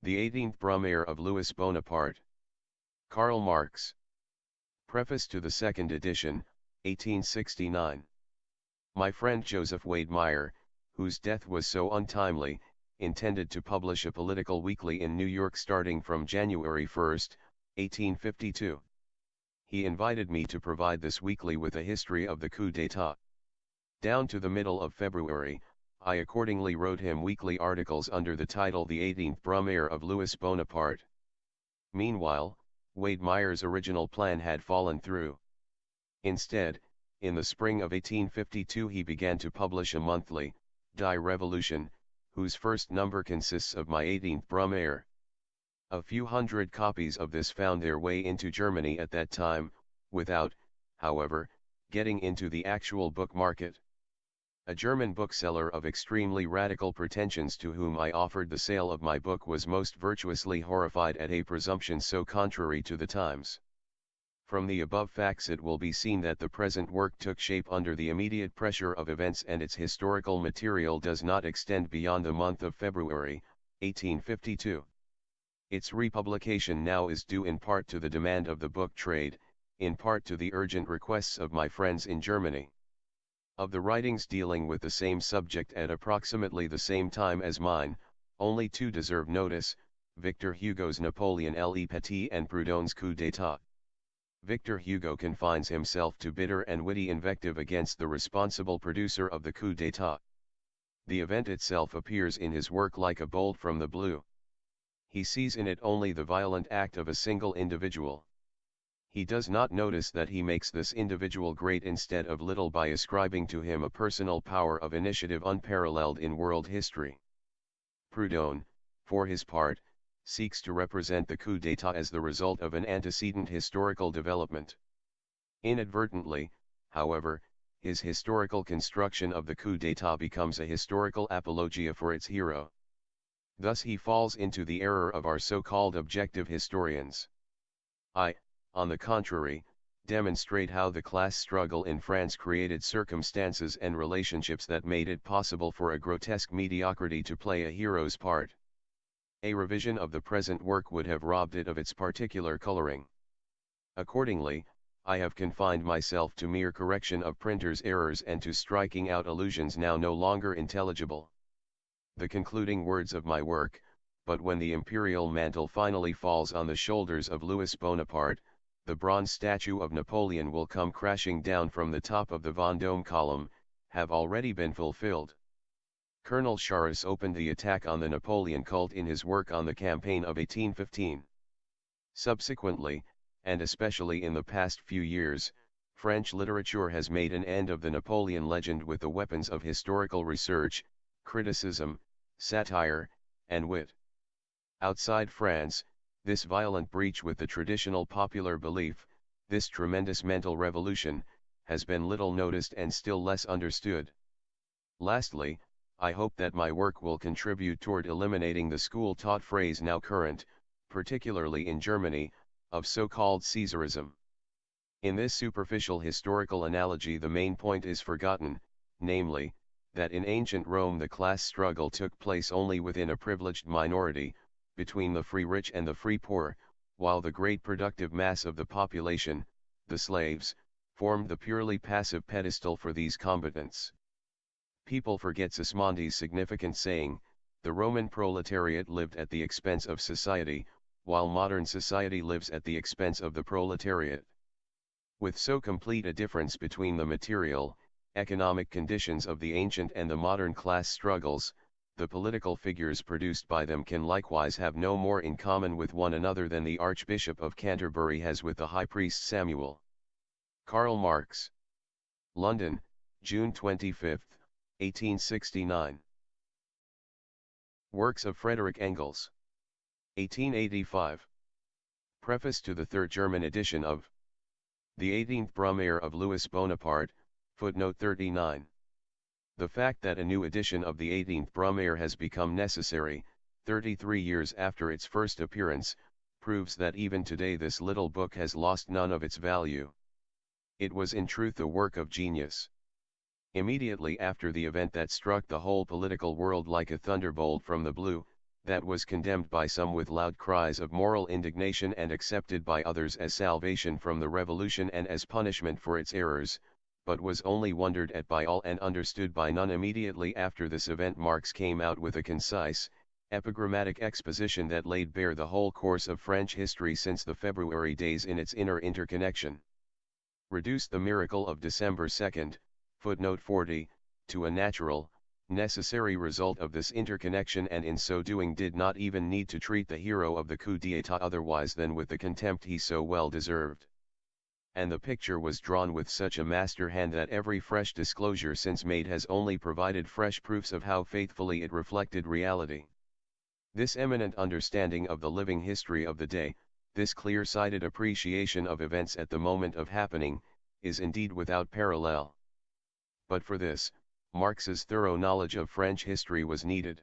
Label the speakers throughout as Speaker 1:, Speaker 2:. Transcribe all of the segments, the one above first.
Speaker 1: The 18th Brumaire of Louis Bonaparte. Karl Marx. Preface to the second edition, 1869. My friend Joseph Wade Meyer, whose death was so untimely, intended to publish a political weekly in New York starting from January 1, 1852. He invited me to provide this weekly with a history of the coup d'état. Down to the middle of February, I accordingly wrote him weekly articles under the title The 18th Brumaire of Louis Bonaparte. Meanwhile, Wade Meyer's original plan had fallen through. Instead, in the spring of 1852 he began to publish a monthly, Die Revolution, whose first number consists of my 18th Brumaire. A few hundred copies of this found their way into Germany at that time, without, however, getting into the actual book market. A German bookseller of extremely radical pretensions to whom I offered the sale of my book was most virtuously horrified at a presumption so contrary to the times. From the above facts it will be seen that the present work took shape under the immediate pressure of events and its historical material does not extend beyond the month of February, 1852. Its republication now is due in part to the demand of the book trade, in part to the urgent requests of my friends in Germany. Of the writings dealing with the same subject at approximately the same time as mine, only two deserve notice, Victor Hugo's Napoleon Le Petit and Proudhon's coup d'état. Victor Hugo confines himself to bitter and witty invective against the responsible producer of the coup d'état. The event itself appears in his work like a bolt from the blue. He sees in it only the violent act of a single individual. He does not notice that he makes this individual great instead of little by ascribing to him a personal power of initiative unparalleled in world history. Proudhon, for his part, seeks to represent the coup d'état as the result of an antecedent historical development. Inadvertently, however, his historical construction of the coup d'état becomes a historical apologia for its hero. Thus he falls into the error of our so-called objective historians. I, on the contrary, demonstrate how the class struggle in France created circumstances and relationships that made it possible for a grotesque mediocrity to play a hero's part. A revision of the present work would have robbed it of its particular coloring. Accordingly, I have confined myself to mere correction of printers' errors and to striking out allusions now no longer intelligible. The concluding words of my work, but when the imperial mantle finally falls on the shoulders of Louis Bonaparte, the bronze statue of Napoleon will come crashing down from the top of the Vendôme column, have already been fulfilled. Colonel Charras opened the attack on the Napoleon cult in his work on the campaign of 1815. Subsequently, and especially in the past few years, French literature has made an end of the Napoleon legend with the weapons of historical research, criticism, satire, and wit. Outside France, this violent breach with the traditional popular belief, this tremendous mental revolution, has been little noticed and still less understood. Lastly, I hope that my work will contribute toward eliminating the school-taught phrase now current, particularly in Germany, of so-called Caesarism. In this superficial historical analogy the main point is forgotten, namely, that in ancient Rome the class struggle took place only within a privileged minority, between the free rich and the free poor, while the great productive mass of the population, the slaves, formed the purely passive pedestal for these combatants. People forget Sismondi's significant saying, the Roman proletariat lived at the expense of society, while modern society lives at the expense of the proletariat. With so complete a difference between the material, economic conditions of the ancient and the modern class struggles, the political figures produced by them can likewise have no more in common with one another than the Archbishop of Canterbury has with the High Priest Samuel. Karl Marx. London, June 25, 1869. Works of Frederick Engels. 1885. Preface to the third German edition of The 18th Brumaire of Louis Bonaparte, Footnote 39. The fact that a new edition of the 18th Brumaire has become necessary, 33 years after its first appearance, proves that even today this little book has lost none of its value. It was in truth a work of genius. Immediately after the event that struck the whole political world like a thunderbolt from the blue, that was condemned by some with loud cries of moral indignation and accepted by others as salvation from the revolution and as punishment for its errors, but was only wondered at by all and understood by none. Immediately after this event Marx came out with a concise, epigrammatic exposition that laid bare the whole course of French history since the February days in its inner interconnection. Reduced the miracle of December 2, footnote 40, to a natural, necessary result of this interconnection, and in so doing did not even need to treat the hero of the coup d'état otherwise than with the contempt he so well deserved. And the picture was drawn with such a master hand that every fresh disclosure since made has only provided fresh proofs of how faithfully it reflected reality. This eminent understanding of the living history of the day, this clear-sighted appreciation of events at the moment of happening, is indeed without parallel. But for this, Marx's thorough knowledge of French history was needed.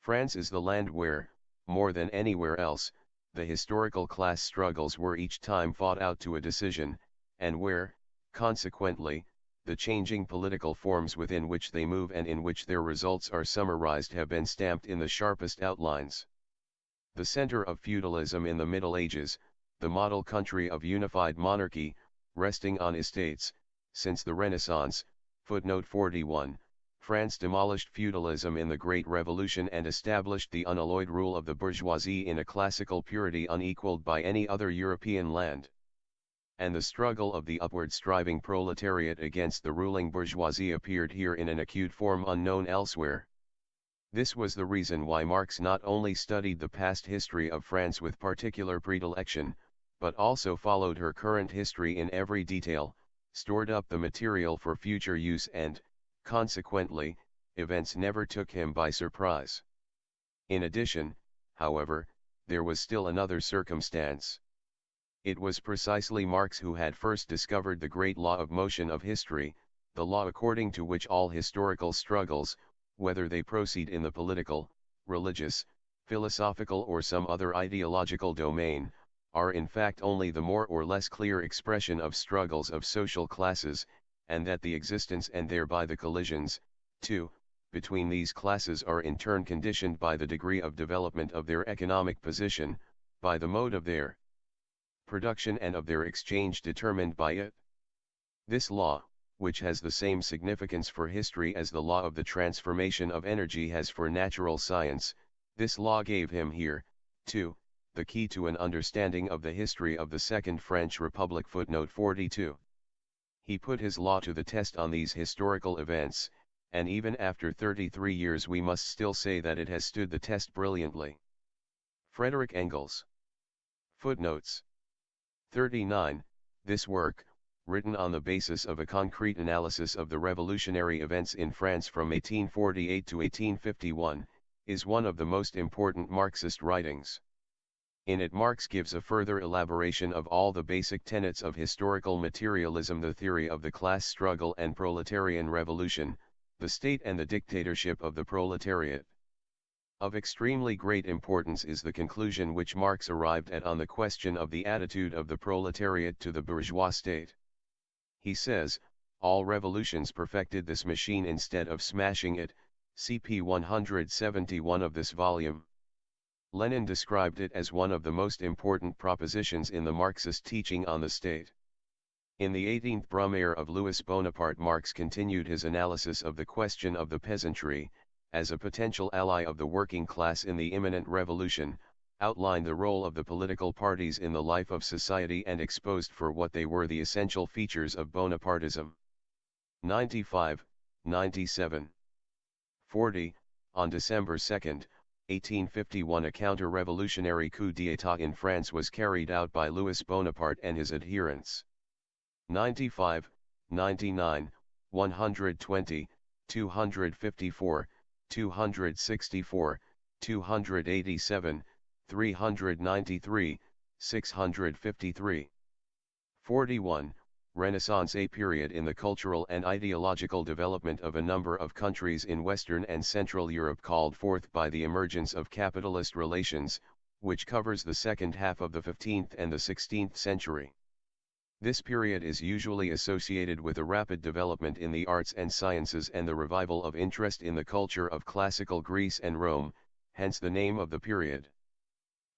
Speaker 1: France is the land where, more than anywhere else, the historical class struggles were each time fought out to a decision, and where, consequently, the changing political forms within which they move and in which their results are summarized have been stamped in the sharpest outlines. The center of feudalism in the Middle Ages, the model country of unified monarchy, resting on estates, since the Renaissance, footnote 41, France demolished feudalism in the Great Revolution and established the unalloyed rule of the bourgeoisie in a classical purity unequaled by any other European land. And the struggle of the upward-striving proletariat against the ruling bourgeoisie appeared here in an acute form unknown elsewhere. This was the reason why Marx not only studied the past history of France with particular predilection, but also followed her current history in every detail, stored up the material for future use and, consequently, events never took him by surprise. In addition, however, there was still another circumstance. It was precisely Marx who had first discovered the great law of motion of history, the law according to which all historical struggles, whether they proceed in the political, religious, philosophical or some other ideological domain, are in fact only the more or less clear expression of struggles of social classes, and that the existence and thereby the collisions, too, between these classes are in turn conditioned by the degree of development of their economic position, by the mode of their production and of their exchange determined by it. This law, which has the same significance for history as the law of the transformation of energy has for natural science, this law gave him here, too, the key to an understanding of the history of the Second French Republic. Footnote 42. He put his law to the test on these historical events, and even after 33 years we must still say that it has stood the test brilliantly. Frederick Engels. Footnotes 39. This work, written on the basis of a concrete analysis of the revolutionary events in France from 1848 to 1851, is one of the most important Marxist writings. In it Marx gives a further elaboration of all the basic tenets of historical materialism, the theory of the class struggle and proletarian revolution, the state and the dictatorship of the proletariat. Of extremely great importance is the conclusion which Marx arrived at on the question of the attitude of the proletariat to the bourgeois state. He says, all revolutions perfected this machine instead of smashing it, cp 171 of this volume. Lenin described it as one of the most important propositions in the Marxist teaching on the state. In the 18th Brumaire of Louis Bonaparte, Marx continued his analysis of the question of the peasantry, as a potential ally of the working class in the imminent revolution, outlined the role of the political parties in the life of society and exposed for what they were the essential features of Bonapartism. 95, 97. 40, on December 2, 1851 a counter-revolutionary coup d'état in France was carried out by Louis Bonaparte and his adherents. 95, 99, 120, 254, 264, 287, 393, 653. 41. Renaissance, a period in the cultural and ideological development of a number of countries in Western and Central Europe called forth by the emergence of capitalist relations, which covers the second half of the 15th and the 16th century. This period is usually associated with a rapid development in the arts and sciences and the revival of interest in the culture of classical Greece and Rome, hence the name of the period.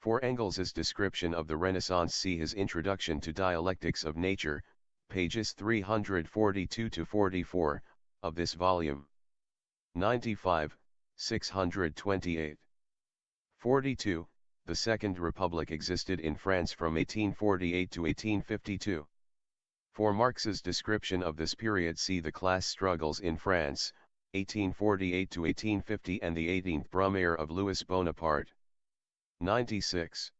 Speaker 1: For Engels' description of the Renaissance, see his Introduction to Dialectics of Nature, pages 342-44, of this volume. 95, 628. 42. The Second Republic existed in France from 1848 to 1852. For Marx's description of this period, see the Class Struggles in France, 1848 to 1850, and the 18th Brumaire of Louis Bonaparte. 96.